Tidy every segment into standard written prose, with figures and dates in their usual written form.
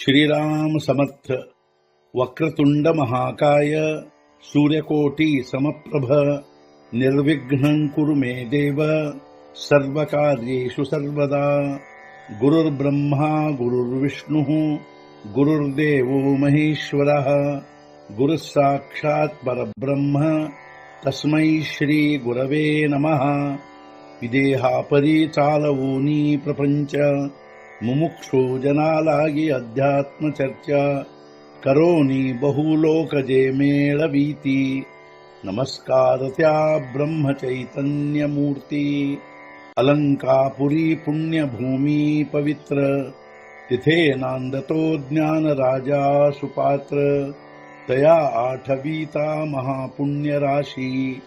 श्रीराम समर्थ. वक्रतुंड महाकाय सूर्यकोटि समप्रभ निर्विघ्नं कुरु मे देव सर्वकार्येषु सर्वदा. गुरुर्ब्रह्मा गुरुर्विष्णुः गुरुर्देवो महेश्वरः गुरुः साक्षात् परब्रह्म तस्मै श्री गुरवे नमः. विदेहापरि चालवोनी प्रपंच मुमुक्षु जनालागी अध्यात्म चर्चा करोनी बहुलोकजे मेळवीती. नमस्कार त्या ब्रह्म चैतन्य मूर्ती. अलंकापुरी पुण्यभूमी पवित्र तिथे नांदतो ज्ञान राजा सुपात्र. तया आठवीता महापुण्य राशी.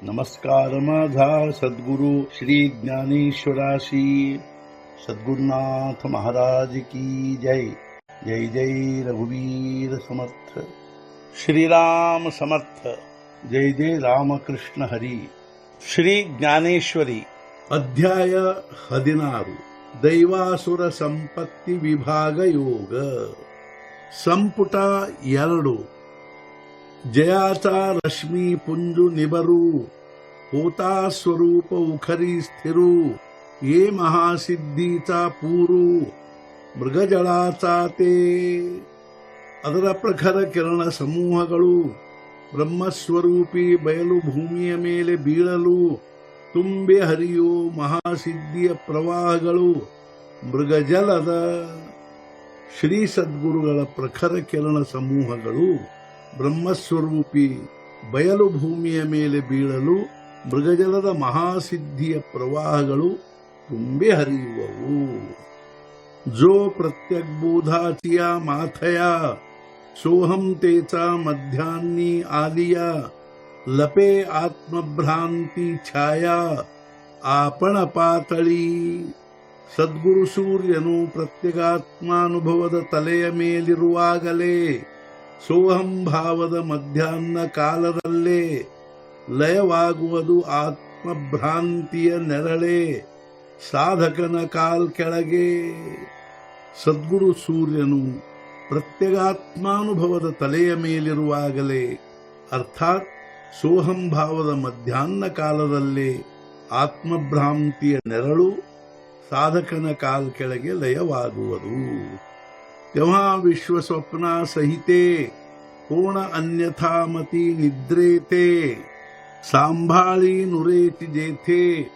नमस्कार माझा सद्गुरु श्री ज्ञानेश्वराशी. सद्गुरुनाथ महाराज की जय. जय जय रघुवीर समर्थ. श्रीराम समर्थ. जय जय रामकृष्ण हरी. ಶ್ರೀ ಜ್ಞಾನೇಶ್ವರಿ. ಅಧ್ಯಾಯ 16. ದೈವಾಸುರ ಸಂಪತ್ತಿ ವಿಭಾಗ ಯೋಗ. ಸಂಪುಟ 2. ಜಯಾचा रश्मी पुंजु निबरू होता स्वरूप उखरी स्थिरू. ये महासिद्धीचा पूरू ಮೃಗಜಳಾचा ते. ಅದರ ಪ್ರಖರ ಕಿರಣ ಸಮೂಹಗಳು ಬ್ರಹ್ಮಸ್ವರೂಪಿ ಬಯಲು ಭೂಮಿಯ ಮೇಲೆ ಬೀಳಲು ತುಂಬಿ ಹರಿಯೋ ಮಹಾಸಿದ್ಧಿಯ ಪ್ರವಾಹಗಳು ಮೃಗಜಲದ. ಶ್ರೀ ಸದ್ಗುರುಗಳ ಪ್ರಖರ ಕಿರಣ ಸಮೂಹಗಳು ಬ್ರಹ್ಮಸ್ವರೂಪಿ ಬಯಲು ಭೂಮಿಯ ಮೇಲೆ ಬೀಳಲು ಮೃಗಜಲದ ಮಹಾಸಿದ್ಧಿಯ ಪ್ರವಾಹಗಳು ತುಂಬಿ ಹರಿಯುವವು. जो प्रत्यक बोधाचिया माथया सोहम तेचा मध्यान्नी आलिया. लपे आत्मभ्रांती छाया आपण ಪಾತಳಿ. ಸದ್ಗುರು ಸೂರ್ಯನು ಪ್ರತ್ಯಗಾತ್ಮಾನುಭವದ ತಲೆಯ ಮೇಲಿರುವಾಗಲೇ ಸೋಹಂ ಭಾವದ ಮಧ್ಯಾಹ್ನ ಕಾಲದಲ್ಲೇ ಲಯವಾಗುವುದು ಆತ್ಮಭ್ರಾಂತಿಯ ನೆರಳೆ ಸಾಧಕನ ಕಾಲ್ ಕೆಳಗೆ. ಸದ್ಗುರು ಸೂರ್ಯನು ಪ್ರತ್ಯಗಾತ್ಮಾನುಭವದ ತಲೆಯ ಮೇಲಿರುವಾಗಲೇ ಅರ್ಥಾತ್ ಸೋಹಂಭಾವದ ಮಧ್ಯಾಹ್ನ ಕಾಲದಲ್ಲೇ ಆತ್ಮಭ್ರಾಂತಿಯ ನೆರಳು ಸಾಧಕನ ಕಾಲ್ ಕೆಳಗೆ ಲಯವಾಗುವುದು. तेव्हा विश्व स्वप्ना सहिते कोण अन्यथा मती निद्रेते. सांभाळी नुरेती जेथे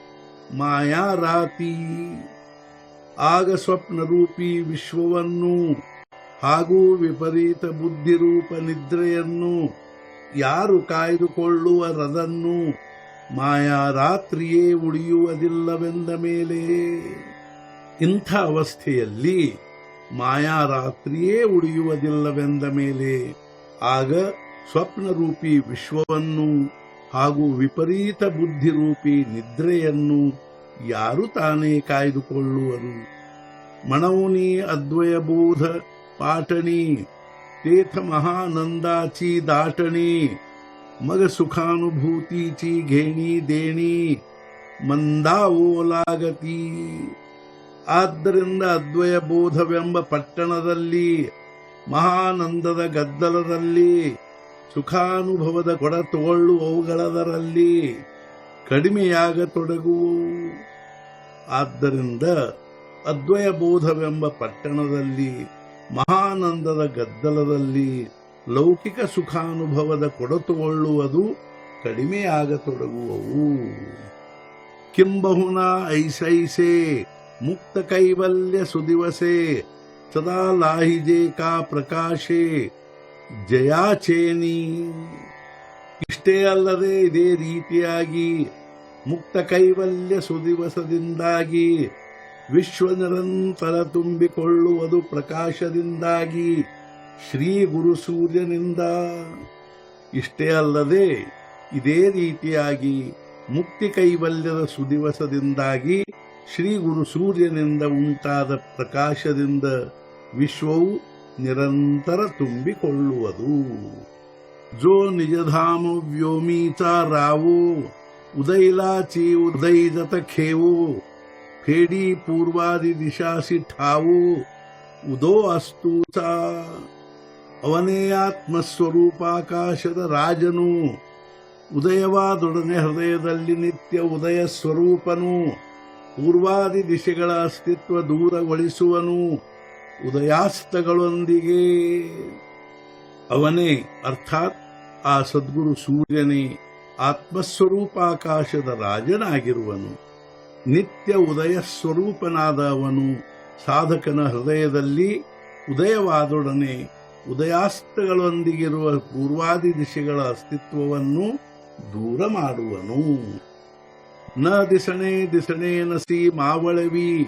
ಮಾಯಾ ರಾತಿ. ಆಗ ಸ್ವಪ್ನರೂಪಿ ವಿಶ್ವವನ್ನು ಹಾಗೂ ವಿಪರೀತ ಬುದ್ಧಿರೂಪ ನಿದ್ರೆಯನ್ನು ಯಾರು ಕಾಯ್ದುಕೊಳ್ಳುವರದನ್ನು ಮಾಯಾ ರಾತ್ರಿಯೇ ಉಳಿಯುವುದಿಲ್ಲವೆಂದ ಮೇಲೆ. ಇಂಥ ಅವಸ್ಥೆಯಲ್ಲಿ ಮಾಯಾ ರಾತ್ರಿಯೇ ಉಳಿಯುವುದಿಲ್ಲವೆಂದ ಮೇಲೆ ಆಗ ಸ್ವಪ್ನರೂಪಿ ವಿಶ್ವವನ್ನು ಹಾಗೂ ವಿಪರೀತ ಬುದ್ಧಿರೂಪಿ ನಿದ್ರೆಯನ್ನು ಯಾರು ತಾನೇ ಕಾಯ್ದುಕೊಳ್ಳುವರು. ಮಣೌನಿ ಅದ್ವಯಬೋಧ ಪಾಟಣಿ ತೇಥ ಮಹಾನಂದಾಚಿ ದಾಟಣಿ. ಮಗ ಸುಖಾನುಭೂತಿಚಿ ಘೇಣಿ ದೇಣಿ ಮಂದಾವೋಲಾಗತಿ. ಆದ್ದರಿಂದ ಅದ್ವಯಬೋಧವೆಂಬ ಪಟ್ಟಣದಲ್ಲಿ ಮಹಾನಂದದ ಗದ್ದಲದಲ್ಲಿ ಸುಖಾನುಭವದ ಕೊಡ ತಗೊಳ್ಳುವವುಗಳದರಲ್ಲಿ ಕಡಿಮೆಯಾಗತೊಡಗುವು. ಆದ್ದರಿಂದ ಅದ್ವಯಬೋಧವೆಂಬ ಪಟ್ಟಣದಲ್ಲಿ ಮಹಾನಂದದ ಗದ್ದಲದಲ್ಲಿ ಲೌಕಿಕ ಸುಖಾನುಭವದ ಕೊಡತುಕೊಳ್ಳುವುದು ಕಡಿಮೆಯಾಗತೊಡಗುವವು. ಕಿಂಬಹುನಾ ಐಸೈಸೆ ಮುಕ್ತ ಕೈವಲ್ಯ ಸುದಿವಸೆ ಸದಾ ಲಾಹಿಜೆ ಕಾ ಪ್ರಕಾಶೆ ಜಯಾಚೇನಿ. ಇಷ್ಟೇ ಅಲ್ಲದೆ ಇದೇ ರೀತಿಯಾಗಿ ಮುಕ್ತ ಕೈವಲ್ಯ ಸುದಿವಸದಿಂದಾಗಿ ವಿಶ್ವ ನಿರಂತರ ತುಂಬಿಕೊಳ್ಳುವುದು ಪ್ರಕಾಶದಿಂದಾಗಿ ಶ್ರೀ ಗುರು ಸೂರ್ಯನಿಂದ. ಇಷ್ಟೇ ಅಲ್ಲದೆ ಇದೇ ರೀತಿಯಾಗಿ ಮುಕ್ತಿ ಕೈವಲ್ಯದ ಸುದಿವಸದಿಂದಾಗಿ ಶ್ರೀ ಗುರು ಸೂರ್ಯನಿಂದ ಉಂಟಾದ ಪ್ರಕಾಶದಿಂದ ವಿಶ್ವವು ನಿರಂತರ ತುಂಬಿಕೊಳ್ಳುವುದು. जो निजधाम व्योमीचा रावो उदयलाची उदयजत खेवो. फेडी पूर्वादी दिशासी ठावो ಉದೋ ಅಸ್ತು ಚ. ಅವನೇ ಆತ್ಮಸ್ವರೂಪಾಕಾಶದ ರಾಜನು. ಉದಯವಾದೊಡನೆ ಹೃದಯದಲ್ಲಿ ನಿತ್ಯ ಉದಯ ಸ್ವರೂಪನು. ಪೂರ್ವಾದಿ ದಿಶೆಗಳ ಅಸ್ತಿತ್ವ ದೂರಗೊಳಿಸುವನು ಉದಯಾಸ್ತಗಳೊಂದಿಗೆ. ಅವನೇ ಅರ್ಥಾತ್ ಆ ಸದ್ಗುರು ಸೂರ್ಯನೇ ಆತ್ಮಸ್ವರೂಪಾಕಾಶದ ರಾಜನಾಗಿರುವನು. ನಿತ್ಯ ಉದಯ ಸ್ವರೂಪನಾದ ಅವನು ಸಾಧಕನ ಹೃದಯದಲ್ಲಿ ಉದಯವಾದೊಡನೆ ಉದಯಾಸ್ತಗಳೊಂದಿಗಿರುವ ಪೂರ್ವಾದಿ ದಿಶೆಗಳ ಅಸ್ತಿತ್ವವನ್ನು ದೂರ ಮಾಡುವನು. ನ ದಿಸಣೆ ದಿಸಣೆ ನಸಿ ಮಾವಳವಿ,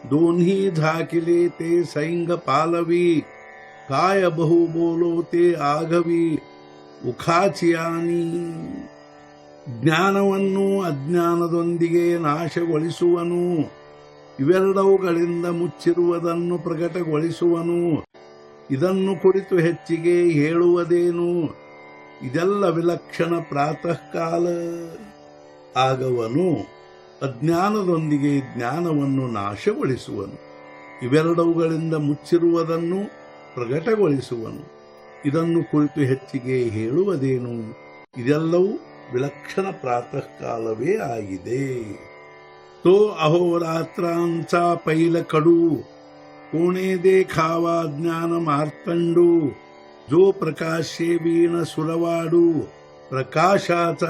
ದೋನ್ಹಿ ಧಾಕಿಲೆ ತೇ ಸೈಂಗ ಪಾಲವಿ, ಕಾಯ ಬಹು ಬೋಲೋ ತೇ ಆಗವಿ ಉಖಾಚಿಯಾನಿ. ಜ್ಞಾನವನ್ನು ಅಜ್ಞಾನದೊಂದಿಗೆ ನಾಶಗೊಳಿಸುವನು. ಇವೆರಡವುಗಳಿಂದ ಮುಚ್ಚಿರುವುದನ್ನು ಪ್ರಕಟಗೊಳಿಸುವನು. ಇದನ್ನು ಕುರಿತು ಹೆಚ್ಚಿಗೆ ಹೇಳುವುದೇನು? ಇದೆಲ್ಲ ವಿಲಕ್ಷಣ ಪ್ರಾತಃ ಕಾಲ. ಆಗವನು ಅಜ್ಞಾನದೊಂದಿಗೆ ಜ್ಞಾನವನ್ನು ನಾಶಗೊಳಿಸುವನು. ಇವೆರಡವುಗಳಿಂದ ಮುಚ್ಚಿರುವುದನ್ನು ಪ್ರಕಟಗೊಳಿಸುವನು. ಇದನ್ನು ಕುರಿತು ಹೆಚ್ಚಿಗೆ ಹೇಳುವುದೇನು? ಇದೆಲ್ಲವೂ ವಿಲಕ್ಷಣ ಪ್ರಾತಃ ಕಾಲವೇ ಆಗಿದೆ. तो अहोरात्रांचा पैल कडू, कोणे देखावा ज्ञान मार्तंडू, जो प्रकाशे वीण ಸುರವಾಡು ಪ್ರಕಾಶಾಚ.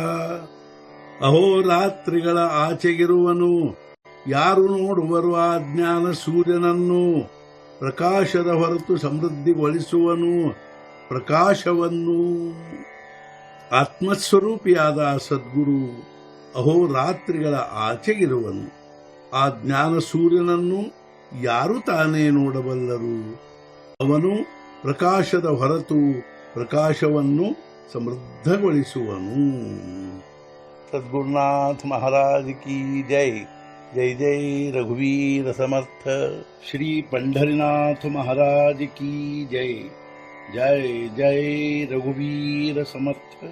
ಅಹೋರಾತ್ರಿಗಳ ಆಚೆಗಿರುವನು. ಯಾರು ನೋಡುವರು ಆ ಜ್ಞಾನ ಸೂರ್ಯನನ್ನು? ಪ್ರಕಾಶದ ಹೊರತು ಸಮೃದ್ಧಿಗೊಳಿಸುವನು ಪ್ರಕಾಶವನ್ನು. ಆತ್ಮಸ್ವರೂಪಿಯಾದ ಸದ್ಗುರು ಅಹೋರಾತ್ರಿಗಳ ಆಚೆಗಿರುವನು. ಆ ಜ್ಞಾನ ಸೂರ್ಯನನ್ನು ಯಾರು ತಾನೇ ನೋಡಬಲ್ಲರು? ಅವನು ಪ್ರಕಾಶದ ಹೊರತು ಪ್ರಕಾಶವನ್ನು ಸಮೃದ್ಧಗೊಳಿಸುವನು. ಸದ್ಗುರುನಾಥ ಮಹಾರಾಜ್ ಕಿ ಜೈ. ಜೈ ಜೈ ರಘುವೀರ ಸಮರ್ಥ. ಶ್ರೀ ಪಂಢರಿನಾಥ ಮಹಾರಾಜ್ ಕಿ ಜೈ. ಜೈ ಜೈ ರಘುವೀರ ಸಮರ್ಥ.